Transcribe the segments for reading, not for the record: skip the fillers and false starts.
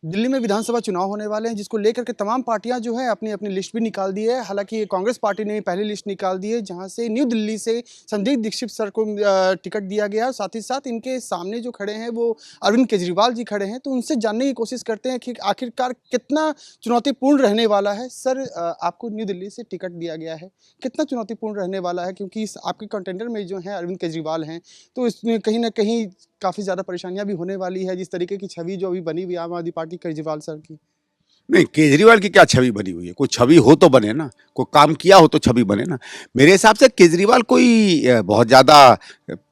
दिल्ली में विधानसभा चुनाव होने वाले हैं, जिसको लेकर के तमाम पार्टियां जो है अपनी-अपनी लिस्ट भी निकाल दी है। हालाँकि कांग्रेस पार्टी ने पहली लिस्ट निकाल दी है, जहां से न्यू दिल्ली से संजय दीक्षित सर को टिकट दिया गया है। साथ ही साथ इनके सामने जो खड़े हैं वो अरविंद केजरीवाल जी खड़े हैं, तो उनसे जानने की कोशिश करते हैं कि आखिरकार कितना चुनौतीपूर्ण रहने वाला है। सर, आपको न्यू दिल्ली से टिकट दिया गया है, कितना चुनौतीपूर्ण रहने वाला है? क्योंकि इस आपके कंटेंडर में जो हैं अरविंद केजरीवाल हैं, तो इसमें कहीं न कहीं काफ़ी ज़्यादा परेशानियाँ भी होने वाली है, जिस तरीके की छवि जो अभी बनी हुई है आम आदमी पार्टी केजरीवाल सर की। नहीं, केजरीवाल की क्या छवि बनी हुई है? कोई छवि हो तो बने ना, कोई काम किया हो तो छवि बने ना। मेरे हिसाब से केजरीवाल कोई बहुत ज़्यादा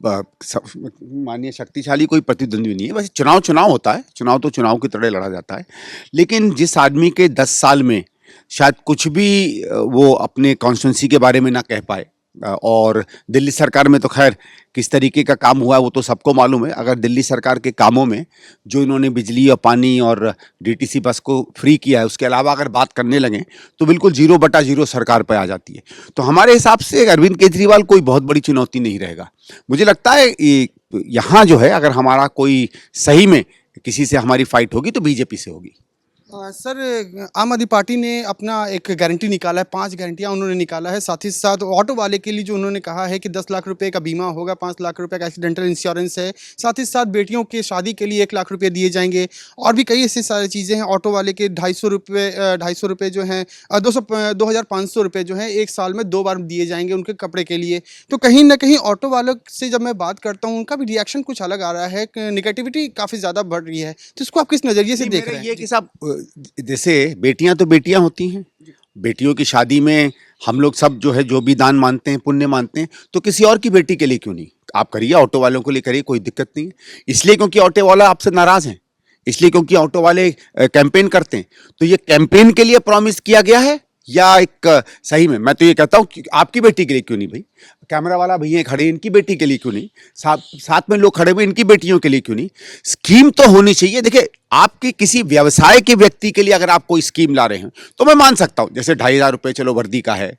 मानिए शक्तिशाली कोई प्रतिद्वंद्वी नहीं है। वैसे चुनाव होता है, चुनाव तो चुनाव की तरह लड़ा जाता है। लेकिन जिस आदमी के 10 साल में शायद कुछ भी वो अपने कॉन्स्टिट्यूंसी के बारे में ना कह पाए, और दिल्ली सरकार में तो खैर किस तरीके का काम हुआ है वो तो सबको मालूम है। अगर दिल्ली सरकार के कामों में जो इन्होंने बिजली और पानी और डीटीसी बस को फ्री किया है, उसके अलावा अगर बात करने लगें तो बिल्कुल 0/0 सरकार पर आ जाती है। तो हमारे हिसाब से अरविंद केजरीवाल कोई बहुत बड़ी चुनौती नहीं रहेगा। मुझे लगता है यहाँ जो है, अगर हमारा कोई सही में किसी से हमारी फाइट होगी तो बीजेपी से होगी। सर, आम आदमी पार्टी ने अपना एक गारंटी निकाला है, 5 गारंटियाँ उन्होंने निकाला है। साथ ही साथ ऑटो वाले के लिए जो उन्होंने कहा है कि 10 लाख रुपए का बीमा होगा, 5 लाख रुपए का एक्सीडेंटल इंश्योरेंस है। साथ ही साथ बेटियों की शादी के लिए 1 लाख रुपए दिए जाएंगे, और भी कई ऐसी सारी चीज़ें हैं। ऑटो वाले के 250 रुपये जो हैं 2500 रुपये जो हैं 1 साल में 2 बार दिए जाएंगे उनके कपड़े के लिए। तो कहीं ना कहीं ऑटो वालों से जब मैं बात करता हूँ, उनका भी रिएक्शन कुछ अलग आ रहा है, निगेटिविटी काफ़ी ज़्यादा बढ़ रही है। तो इसको आप किस नज़रिए से देख रहे हैं? ये कि साहब, जैसे बेटियां तो बेटियां होती हैं, बेटियों की शादी में हम लोग सब जो है जो भी दान मानते हैं, पुण्य मानते हैं, तो किसी और की बेटी के लिए क्यों नहीं आप करिए, ऑटो वालों के लिए करिए, कोई दिक्कत नहीं है। इसलिए क्योंकि ऑटो वाला आपसे नाराज हैं, इसलिए क्योंकि ऑटो वाले कैंपेन करते हैं। तो ये कैंपेन के लिए प्रॉमिस किया गया है या एक सही में? मैं तो ये कहता हूँ कि आपकी बेटी के लिए क्यों नहीं भाई? कैमरा वाला भैया खड़े, इनकी बेटी के लिए क्यों नहीं? साथ में लोग खड़े हुए, इनकी बेटियों के लिए क्यों नहीं? स्कीम तो होनी चाहिए। देखिए, आपके किसी व्यवसाय के व्यक्ति के लिए अगर आप कोई स्कीम ला रहे हैं तो मैं मान सकता हूं, जैसे 2500 रुपये चलो वर्दी का है,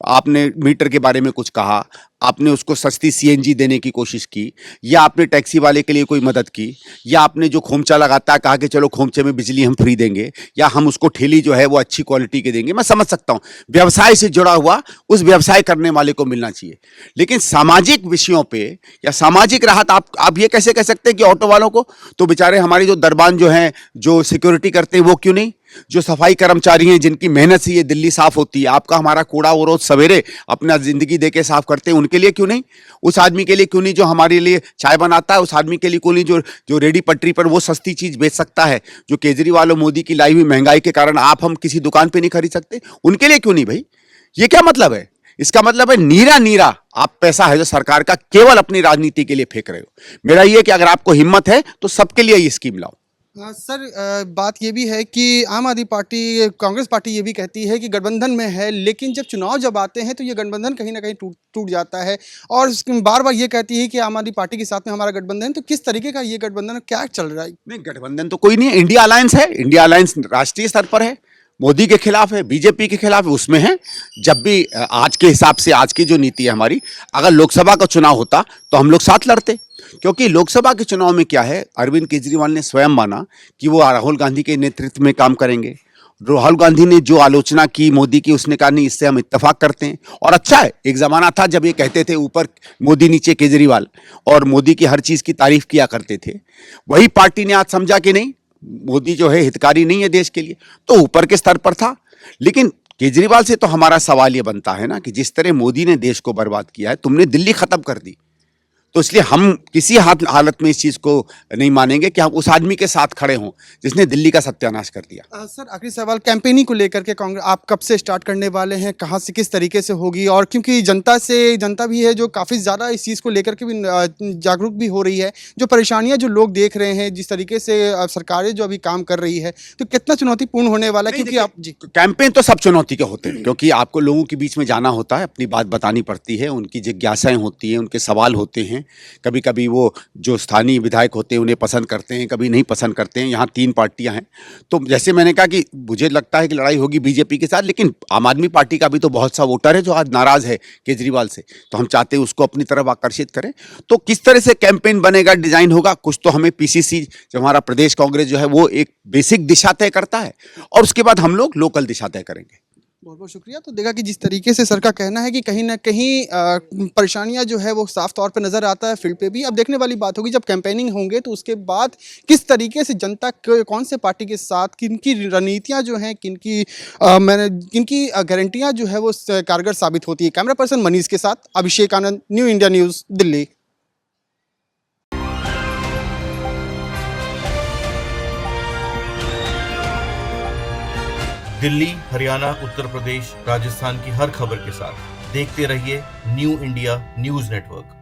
आपने मीटर के बारे में कुछ कहा, आपने उसको सस्ती सीएनजी देने की कोशिश की, या आपने टैक्सी वाले के लिए कोई मदद की, या आपने जो खोमचा लगाता है कहा कि चलो खोमचे में बिजली हम फ्री देंगे, या हम उसको ठेली जो है वो अच्छी क्वालिटी के देंगे। मैं समझ सकता हूं, व्यवसाय से जुड़ा हुआ उस व्यवसाय करने वाले को मिलना चाहिए। लेकिन सामाजिक विषयों पे या सामाजिक राहत आप ये कैसे कह सकते हैं कि ऑटो वालों को? तो बेचारे हमारी जो दरबान जो हैं, जो सिक्योरिटी करते हैं, वो क्यों नहीं? जो सफाई कर्मचारी हैं, जिनकी मेहनत से ये दिल्ली साफ होती है, आपका हमारा कूड़ा वो रोज सवेरे अपना जिंदगी दे के साफ करते हैं, उनके लिए क्यों नहीं? उस आदमी के लिए क्यों नहीं जो हमारे लिए चाय बनाता है? उस आदमी के लिए क्यों नहीं जो रेडी पटरी पर वो सस्ती चीज बेच सकता है, जो केजरीवाल और मोदी की लाई हुई महंगाई के कारण हम किसी दुकान पे नहीं खरीद सकते? उनके लिए क्यों नहीं भाई? ये क्या मतलब है? इसका मतलब है नीरा नीरा आप पैसा है जो सरकार का केवल अपनी राजनीति के लिए फेंक रहे हो। मेरा ये कि अगर आपको हिम्मत है तो सबके लिए ये स्कीम लाओ। सर, बात ये भी है कि आम आदमी पार्टी, कांग्रेस पार्टी ये भी कहती है कि गठबंधन में है, लेकिन जब आते हैं तो ये गठबंधन कहीं ना कहीं टूट जाता है, और बार बार ये कहती है कि आम आदमी पार्टी के साथ में हमारा गठबंधन है। तो किस तरीके का ये गठबंधन क्या चल रहा है? नहीं, गठबंधन तो कोई नहीं है, इंडिया अलायंस है। इंडिया अलायंस राष्ट्रीय स्तर पर है, मोदी के खिलाफ है, बीजेपी के खिलाफ है, उसमें है। जब भी आज के हिसाब से, आज की जो नीति है हमारी, अगर लोकसभा का चुनाव होता तो हम लोग साथ लड़ते, क्योंकि लोकसभा के चुनाव में क्या है, अरविंद केजरीवाल ने स्वयं माना कि वो राहुल गांधी के नेतृत्व में काम करेंगे। राहुल गांधी ने जो आलोचना की मोदी की, उसने कहा नहीं, इससे हम इत्तेफाक करते हैं। और अच्छा है, एक जमाना था जब ये कहते थे ऊपर मोदी नीचे केजरीवाल, और मोदी की हर चीज की तारीफ किया करते थे। वही पार्टी ने आज समझा कि नहीं, मोदी जो है हितकारी नहीं है देश के लिए, तो ऊपर के स्तर पर था। लेकिन केजरीवाल से तो हमारा सवाल ये बनता है ना कि जिस तरह मोदी ने देश को बर्बाद किया है, तुमने दिल्ली खत्म कर दी, तो इसलिए हम किसी हालत में इस चीज को नहीं मानेंगे कि हम उस आदमी के साथ खड़े हों जिसने दिल्ली का सत्यानाश कर दिया। सर, आखिरी सवाल, कैंपेनिंग को लेकर के कांग्रेस आप कब से स्टार्ट करने वाले हैं, कहाँ से, किस तरीके से होगी? और क्योंकि जनता भी है जो काफ़ी ज़्यादा इस चीज़ को लेकर के भी जागरूक भी हो रही है, जो परेशानियां जो लोग देख रहे हैं, जिस तरीके से सरकारें जो अभी काम कर रही है, तो कितना चुनौतीपूर्ण होने वाला है? क्योंकि आप जी, कैंपेन तो सब चुनौती के होते हैं, क्योंकि आपको लोगों के बीच में जाना होता है, अपनी बात बतानी पड़ती है, उनकी जिज्ञासाएं होती हैं, उनके सवाल होते हैं, हैं। कभी कभी वो जो स्थानीय विधायक होते हैं उन्हें पसंद करते हैं, कभी नहीं पसंद करते हैं। यहाँ 3 पार्टियां हैं। तो जैसे मैंने कहा कि मुझे लगता है कि लड़ाई होगी बीजेपी के साथ, लेकिन आम आदमी पार्टी का भी तो बहुत सा वोटर है जो आज नाराज है केजरीवाल से, तो हम चाहते हैं उसको अपनी तरफ आकर्षित करें। तो किस तरह से कैंपेन बनेगा, डिजाइन होगा, कुछ तो हमें पीसीसी जो हमारा प्रदेश कांग्रेस जो है वो एक बेसिक दिशा तय करता है और उसके बाद हम लोग लोकल दिशा तय करेंगे। बहुत बहुत शुक्रिया। तो देखा कि जिस तरीके से सर का कहना है कि कहीं ना कहीं परेशानियां जो है वो साफ तौर पे नज़र आता है फील्ड पे भी। अब देखने वाली बात होगी जब कैंपेनिंग होंगे तो उसके बाद किस तरीके से जनता कौन से पार्टी के साथ किनकी रणनीतियां जो हैं, किनकी गारंटियां जो है वो कारगर साबित होती है। कैमरा पर्सन मनीष के साथ Abhishek Anand, New India News, Delhi. Delhi, Haryana, Uttar Pradesh, Rajasthan की हर खबर के साथ देखते रहिए न्यू इंडिया न्यूज़ नेटवर्क।